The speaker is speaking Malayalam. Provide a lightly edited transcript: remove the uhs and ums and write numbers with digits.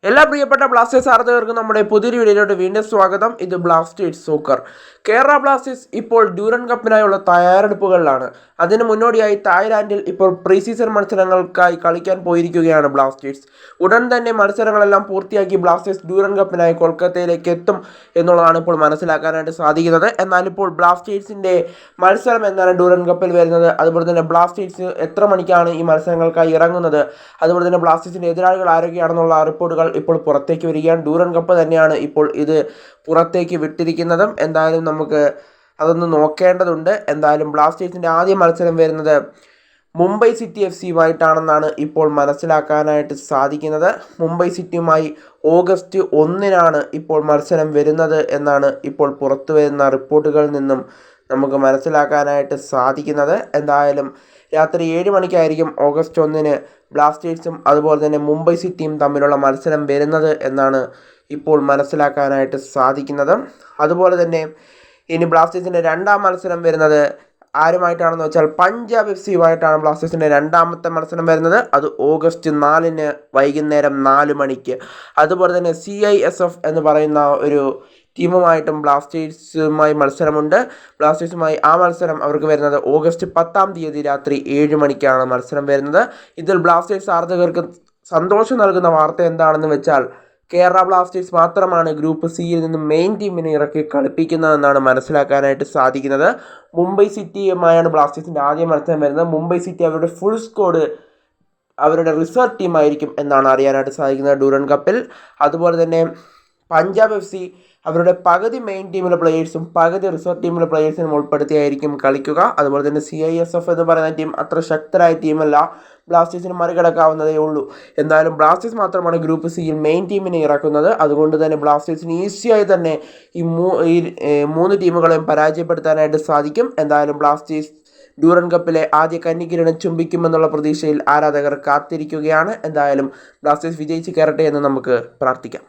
എല്ലാ പ്രിയപ്പെട്ട ബ്ലാസ്റ്റേഴ്സ് ആരാധകർക്കും നമ്മുടെ പുതിയൊരു വീഡിയോയിലോട്ട് വീണ്ടും സ്വാഗതം. ഇത് ബ്ലാസ്റ്റേഴ്സ് സോക്കർ. കേരള ബ്ലാസ്റ്റേഴ്സ് ഇപ്പോൾ ഡ്യൂറൻ കപ്പിനായുള്ള തയ്യാറെടുപ്പുകളിലാണ്. അതിന് മുന്നോടിയായി തായ്ലാൻഡിൽ ഇപ്പോൾ പ്രീ സീസൺ മത്സരങ്ങൾക്കായി കളിക്കാൻ പോയിരിക്കുകയാണ് ബ്ലാസ്റ്റേഴ്സ്. ഉടൻ തന്നെ മത്സരങ്ങളെല്ലാം പൂർത്തിയാക്കി ബ്ലാസ്റ്റേഴ്സ് ഡ്യൂറൻ കപ്പിനായി കൊൽക്കത്തയിലേക്ക് എത്തും എന്നുള്ളതാണ് ഇപ്പോൾ മനസ്സിലാക്കാനായിട്ട് സാധിക്കുന്നത്. എന്നാൽ ഇപ്പോൾ ബ്ലാസ്റ്റേഴ്സിൻ്റെ മത്സരം എന്നാണ് ഡ്യൂറൻ കപ്പിൽ വരുന്നത്, അതുപോലെ തന്നെ ബ്ലാസ്റ്റേഴ്സ് എത്ര മണിക്കാണ് ഈ മത്സരങ്ങൾക്കായി ഇറങ്ങുന്നത്, അതുപോലെ തന്നെ ബ്ലാസ്റ്റേഴ്സിൻ്റെ എതിരാളികൾ ആരൊക്കെയാണെന്നുള്ള റിപ്പോർട്ടുകൾ ഇപ്പോൾ പുറത്തേക്ക് വരികയാണ്. ഡ്യൂറൻ കപ്പ് തന്നെയാണ് ഇപ്പോൾ ഇത് പുറത്തേക്ക് വിട്ടിരിക്കുന്നതും. എന്തായാലും നമുക്ക് അതൊന്ന് നോക്കേണ്ടതുണ്ട്. എന്തായാലും ബ്ലാസ്റ്റേഴ്സിൻ്റെ ആദ്യ മത്സരം വരുന്നത് മുംബൈ സിറ്റി FC-യുമായിട്ടാണെന്നാണ് ഇപ്പോൾ മനസ്സിലാക്കാനായിട്ട് സാധിക്കുന്നത്. മുംബൈ സിറ്റിയുമായി ഓഗസ്റ്റ് 1-നാണ് ഇപ്പോൾ മത്സരം വരുന്നത് എന്നാണ് ഇപ്പോൾ പുറത്തു വരുന്ന റിപ്പോർട്ടുകളിൽ നിന്നും നമുക്ക് മനസ്സിലാക്കാനായിട്ട് സാധിക്കുന്നത്. എന്തായാലും രാത്രി 7 മണിക്കായിരിക്കും ഓഗസ്റ്റ് 1-ന് ബ്ലാസ്റ്റേഴ്സും അതുപോലെ തന്നെ മുംബൈ സിറ്റിയും തമ്മിലുള്ള മത്സരം വരുന്നത് എന്നാണ് ഇപ്പോൾ മനസ്സിലാക്കാനായിട്ട് സാധിക്കുന്നത്. അതുപോലെ തന്നെ ഇനി ബ്ലാസ്റ്റേഴ്സിൻ്റെ രണ്ടാം മത്സരം വരുന്നത് ആരുമായിട്ടാണെന്ന് വെച്ചാൽ പഞ്ചാബ് FC-യുമായിട്ടാണ് ബ്ലാസ്റ്റേഴ്സിൻ്റെ രണ്ടാമത്തെ മത്സരം വരുന്നത്. അത് ഓഗസ്റ്റ് 4-ന് വൈകുന്നേരം 4 മണിക്ക്. അതുപോലെ തന്നെ CISF എന്ന് പറയുന്ന ഒരു ടീമുമായിട്ടും ബ്ലാസ്റ്റേഴ്സുമായി മത്സരമുണ്ട്. ബ്ലാസ്റ്റേഴ്സുമായി ആ മത്സരം അവർക്ക് വരുന്നത് ഓഗസ്റ്റ് 10-ാം തീയതി രാത്രി 7 മണിക്കാണ് മത്സരം വരുന്നത്. ഇതിൽ ബ്ലാസ്റ്റേഴ്സ് ആരാധകർക്ക് സന്തോഷം നൽകുന്ന വാർത്ത എന്താണെന്ന് വെച്ചാൽ കേരള ബ്ലാസ്റ്റേഴ്സ് മാത്രമാണ് ഗ്രൂപ്പ് സിയിൽ നിന്ന് മെയിൻ ടീമിനെ ഇറക്കി കളിപ്പിക്കുന്നതെന്നാണ് മനസ്സിലാക്കാനായിട്ട് സാധിക്കുന്നത്. മുംബൈ സിറ്റിയുമായാണ് ബ്ലാസ്റ്റേഴ്സിൻ്റെ ആദ്യ മത്സരം വരുന്നത്. മുംബൈ സിറ്റി അവരുടെ ഫുൾ സ്ക്വാഡ് അവരുടെ റിസർവ് ടീമായിരിക്കും എന്നാണ് അറിയാനായിട്ട് സാധിക്കുന്നത് ഡ്യൂറൻ കപ്പിൽ. അതുപോലെ തന്നെ പഞ്ചാബ് FC അവരുടെ പകുതി മെയിൻ ടീമിലെ പ്ലെയേഴ്സും പകുതി റിസർവ് ടീമിലെ പ്ലെയേഴ്സിനും ഉൾപ്പെടുത്തിയായിരിക്കും കളിക്കുക. അതുപോലെ തന്നെ CISF എന്ന് പറയുന്ന ടീം അത്ര ശക്തരായ ടീമല്ല, ബ്ലാസ്റ്റേഴ്സിന് മറികടക്കാവുന്നതേ ഉള്ളൂ. എന്തായാലും ബ്ലാസ്റ്റേഴ്സ് മാത്രമാണ് ഗ്രൂപ്പ് സിയിൽ മെയിൻ ടീമിനെ ഇറക്കുന്നത്. അതുകൊണ്ട് തന്നെ ബ്ലാസ്റ്റേഴ്സിന് ഈസിയായി തന്നെ ഈ മൂന്ന് ടീമുകളെയും പരാജയപ്പെടുത്താനായിട്ട് സാധിക്കും. എന്തായാലും ബ്ലാസ്റ്റേഴ്സ് ഡ്യൂറൻ കപ്പിലെ ആദ്യ കന്നിക്കിരീടം ചുംബിക്കുമെന്നുള്ള പ്രതീക്ഷയിൽ ആരാധകർ കാത്തിരിക്കുകയാണ്. എന്തായാലും ബ്ലാസ്റ്റേഴ്സ് വിജയിച്ച് കയറട്ടെ എന്ന് നമുക്ക് പ്രാർത്ഥിക്കാം.